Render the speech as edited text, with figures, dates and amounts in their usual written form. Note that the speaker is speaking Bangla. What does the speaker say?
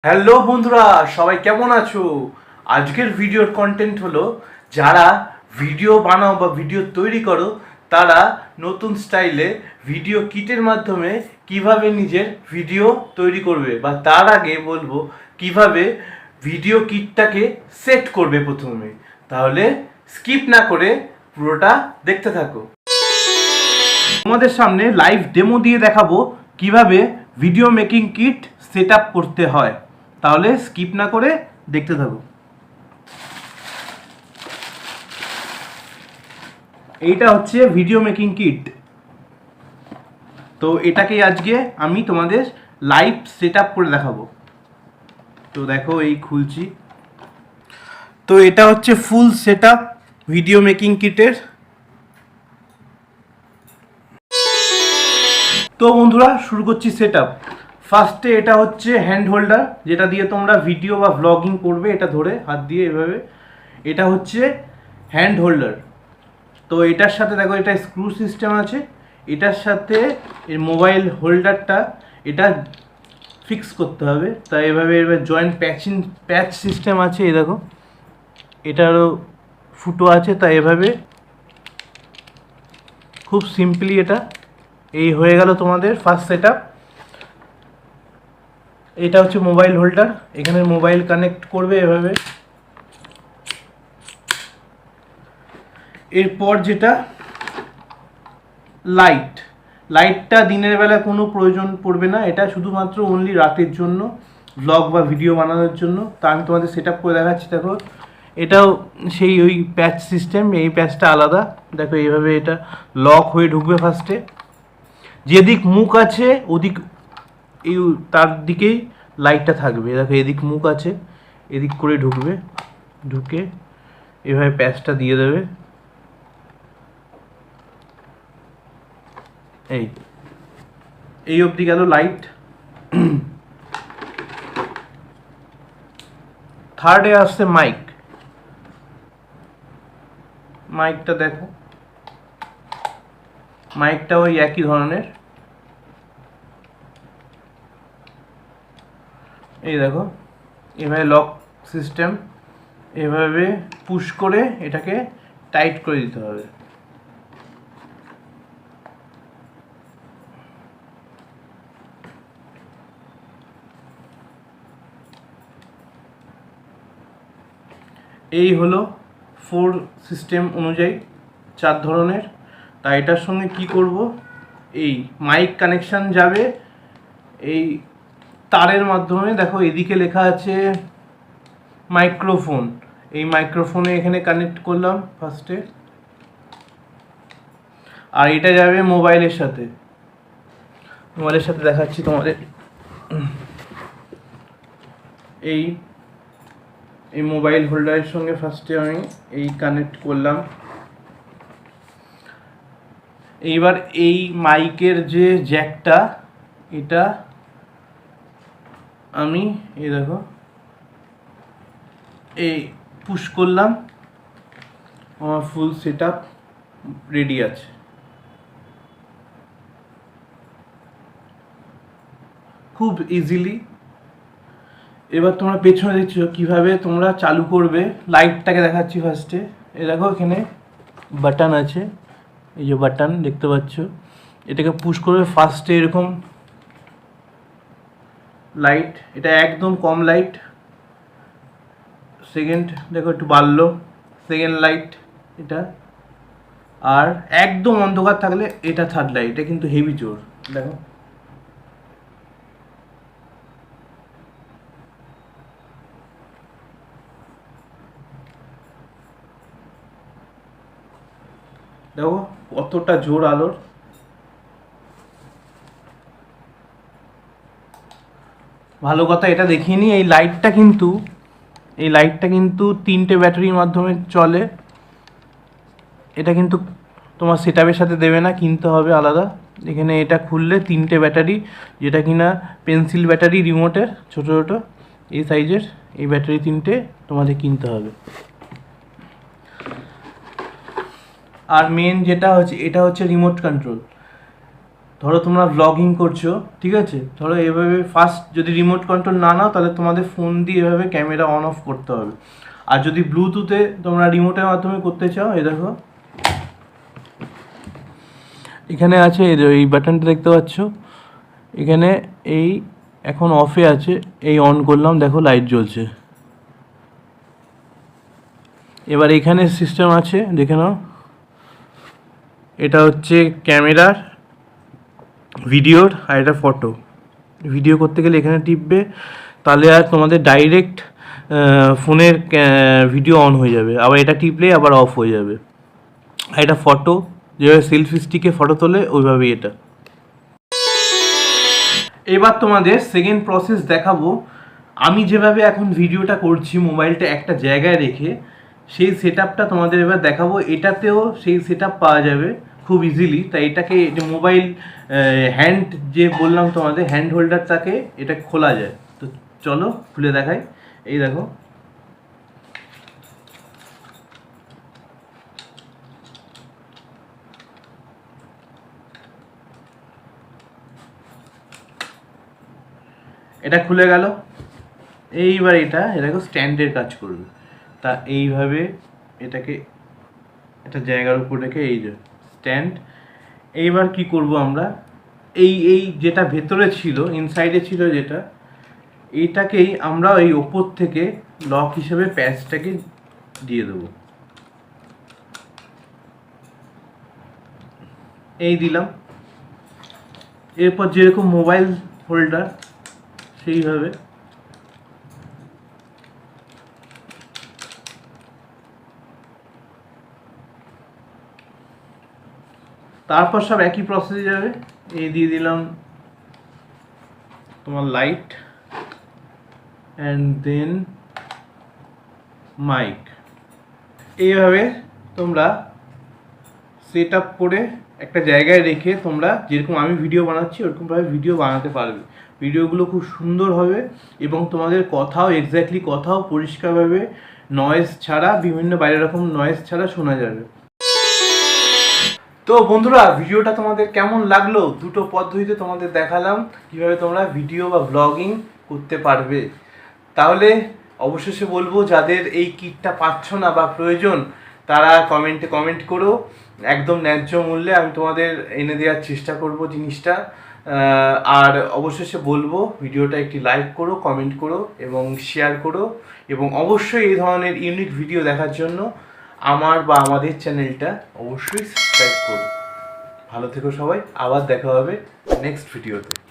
হ্যালো বন্ধুরা, সবাই কেমন আছো? আজকের ভিডিওর কন্টেন্ট হলো, যারা ভিডিও বানাও বা ভিডিও তৈরি করো তারা নতুন স্টাইলে ভিডিও কিটের মাধ্যমে কিভাবে নিজের ভিডিও তৈরি করবে, বা তার আগে বলবো কিভাবে ভিডিও কিটটাকে সেট করবে প্রথমে। তাহলে স্কিপ না করে পুরোটা দেখতে থাকো। তোমাদের সামনে লাইভ ডেমো দিয়ে দেখাবো কিভাবে video making kit set up করতে হয়। তাহলে স্কিপ না করে দেখতে থাকো। এইটা হচ্ছে ভিডিও মেকিং কিট। তো এটাকে আজকে আমি তোমাদের লাইভ সেট আপ করে দেখাবো। তো দেখো, এই খুলছি। তো এটা হচ্ছে full set up video making কিটের। তো বন্ধুরা, শুরু করছি সেট আপ। ফার্স্টে এটা হচ্ছে হ্যান্ড হোল্ডার, যেটা দিয়ে তোমরা ভিডিও বা ব্লগিং করবে, এটা ধরে হাত দিয়ে এভাবে। এটা হচ্ছে হ্যান্ড হোল্ডার। তো এটার সাথে দেখো, এটা স্ক্রু সিস্টেম আছে। এটার সাথে এর মোবাইল হোল্ডারটা এটা ফিক্স করতে হবে। তাই এভাবে জয়েন্ট প্যাচ সিস্টেম আছে। এই দেখো, এটারও ফুটো আছে। তাই এভাবে খুব সিম্পলি এটা এই হয়ে গেল তোমাদের ফার্স্ট সেট আপ। এটা হচ্ছে মোবাইল হোল্ডার, এখানে মোবাইল কানেক্ট করবে এভাবে। এরপর যেটা লাইটটা দিনের বেলা কোনো প্রয়োজন পড়বে না, এটা শুধুমাত্র অনলি রাতের জন্য, ব্লগ বা ভিডিও বানানোর জন্য। তা আমি তোমাদের সেট আপ করে দেখাচ্ছি। দেখো, এটাও সেই ওই প্যাচ সিস্টেম, এই প্যাচটা আলাদা। দেখো এইভাবে এটা লক হয়ে ঢুকবে ফার্স্টে। যেদিক মুখ আছে ওদিক এই তার দিকেই লাইটটা থাকবে। দেখো এদিক মুখ আছে, এদিক করে ঢুকবে। ঢুকে এভাবে প্যাচটা দিয়ে দেবে। এই অবধি গেল লাইট। থার্ডে আসছে মাইকটা দেখো, মাইকটা ওই একই ধরনের। এই দেখো, এভাবে লক সিস্টেম, এভাবে পুশ করে এটাকে টাইট করে দিতে হবে। এই হলো 4 সিস্টেম অনুযায়ী 4 ধরনের। তাই এটার সঙ্গে কি করব, এই মাইক কানেকশান যাবে এই তারের মাধ্যমে। দেখো এদিকে লেখা আছে মাইক্রোফোন, এই মাইক্রোফোনে এখানে কানেক্ট করলাম ফার্স্টে। আর এটা যাবে মোবাইলের সাথে দেখাচ্ছি তোমাদের। এই মোবাইল হোল্ডারের সঙ্গে ফার্স্টে আমি এই কানেক্ট করলাম। এইবার এই মাইকের যে জ্যাকটা, এটা আমি এই দেখো এই পুশ করলাম। আমার ফুল সেট আপ রেডি আছে। খুব ইজিলি। এবার তোমরা পেছনে দেখছো কিভাবে তোমরা চালু করবে। লাইটটাকে দেখাচ্ছি ফার্স্টে। এই দেখো, এখানে বাটন আছে, এই যে বাটন দেখতে পাচ্ছ, এটাকে পুশ করবে। ফার্স্টে এরকম লাইট, এটা একদম কম লাইট। সেকেন্ড দেখো একটু বাড়লো, সেকেন্ড লাইট এটা। আর একদম অন্ধকার থাকলে এটা থার্ড লাইট। এটা কিন্তু হেভি জোর। দেখো, দেখো কতটা জোর আলোর। ভালো কথা এটা দেখিয়ে নিই, এই লাইটটা কিন্তু 3টে ব্যাটারির মাধ্যমে চলে। এটা কিন্তু তোমার সেট আপের সাথে দেবে না, কিনতে হবে আলাদা। এখানে এটা খুললে 3টে ব্যাটারি, যেটা কিনা পেন্সিল ব্যাটারি রিমোটের, ছোটো ছোটো এই সাইজের, এই ব্যাটারি 3টে তোমাদের কিনতে হবে। আর মেন যেটা হচ্ছে, এটা হচ্ছে রিমোট কন্ট্রোল। ধরো তোমরা ব্লগিং করছো, ঠিক আছে, ধরো এভাবে ফার্স্ট যদি রিমোট কন্ট্রোল না নাও তাহলে তোমাদের ফোন দিয়ে এভাবে ক্যামেরা অন অফ করতে হবে। আর যদি ব্লুটুথে তোমরা রিমোটের মাধ্যমে করতে চাও, এই দেখো এখানে আছে, এই বাটনটা দেখতে পাচ্ছ, এখানে এই এখন অফে আছে, এই অন করলাম, দেখো লাইট জ্বলছে। এবার এখানে সিস্টেম আছে, দেখে নাও, এটা হচ্ছে ক্যামেরার, ভিডিওর, আর এটা ফটো। ভিডিও করতে গেলে এখানে টিপবে, তাহলে আর তোমাদের ডাইরেক্ট ফোনের ভিডিও অন হয়ে যাবে, আবার এটা টিপলেই আবার অফ হয়ে যাবে। আর এটা ফটো, যেভাবে সেলফি স্টিকে ফটো তোলে ওইভাবেই এটা। এবার তোমাদের সেকেন্ড প্রসেস দেখাবো। আমি যেভাবে এখন ভিডিওটা করছি মোবাইলটা একটা জায়গায় রেখে, সেই সেট আপটা তোমাদের এবার দেখাবো। এটাতেও সেই সেট আপ পাওয়া যাবে খুব ইজিলি। তাই এটাকে যে মোবাইল হ্যান্ড যে বললাম তোমাদের, হ্যান্ড হোল্ডারটাকে এটা খোলা যায়। তো চলো খুলে দেখাই। এই দেখো, এটা খুলে গেল। এইবার এটা দেখো স্ট্যান্ডের কাজ করবে। তা এইভাবে এটাকে একটা জায়গার উপর রেখে, এই যে স্ট্যান্ড। এইবার কি করব আমরা, এই যেটা ভেতরে ছিল, ইনসাইডে ছিল যেটা, এইটাকেই আমরা এই ওপর থেকে লক হিসেবে প্যাচটাকে দিয়ে দেবো। এই দিলাম। এরপর যেরকম মোবাইল হোল্ডার সেইভাবে তারপর সব একই প্রসেসে যাবে। এই দিয়ে দিলাম তোমার লাইট, অ্যান্ড দেন মাইক। এইভাবে তোমরা সেট আপ করে একটা জায়গায় রেখে তোমরা যেরকম আমি ভিডিও বানাচ্ছি ওরকমভাবে ভিডিও বানাতে পারবে। ভিডিওগুলো খুব সুন্দর হবে এবং তোমাদের কথাও এক্স্যাক্টলি কথাও পরিষ্কারভাবে নয়েজ ছাড়া, বিভিন্ন বাইরে রকম নয়েজ ছাড়া শোনা যাবে। তো বন্ধুরা, ভিডিওটা তোমাদের কেমন লাগলো? দুটো পদ্ধতিতে তোমাদের দেখালাম কিভাবে তোমরা ভিডিও বা ব্লগিং করতে পারবে। তাহলে অবশেষে বলবো, যাদের এই কিটটা পাচ্ছ না বা প্রয়োজন, তারা কমেন্টে কমেন্ট করো। একদম ন্যায্য মূল্যে আমি তোমাদের এনে দেওয়ার চেষ্টা করব জিনিসটা। আর অবশেষে বলবো, ভিডিওটা একটি লাইক করো, কমেন্ট করো এবং শেয়ার করো। এবং অবশ্যই এই ধরনের ইউনিক ভিডিও দেখার জন্য আমার বা আমাদের চ্যানেলটা অবশ্যই সাবস্ক্রাইব করো। ভালো থেকো সবাই, আবার দেখা হবে নেক্সট ভিডিওতে।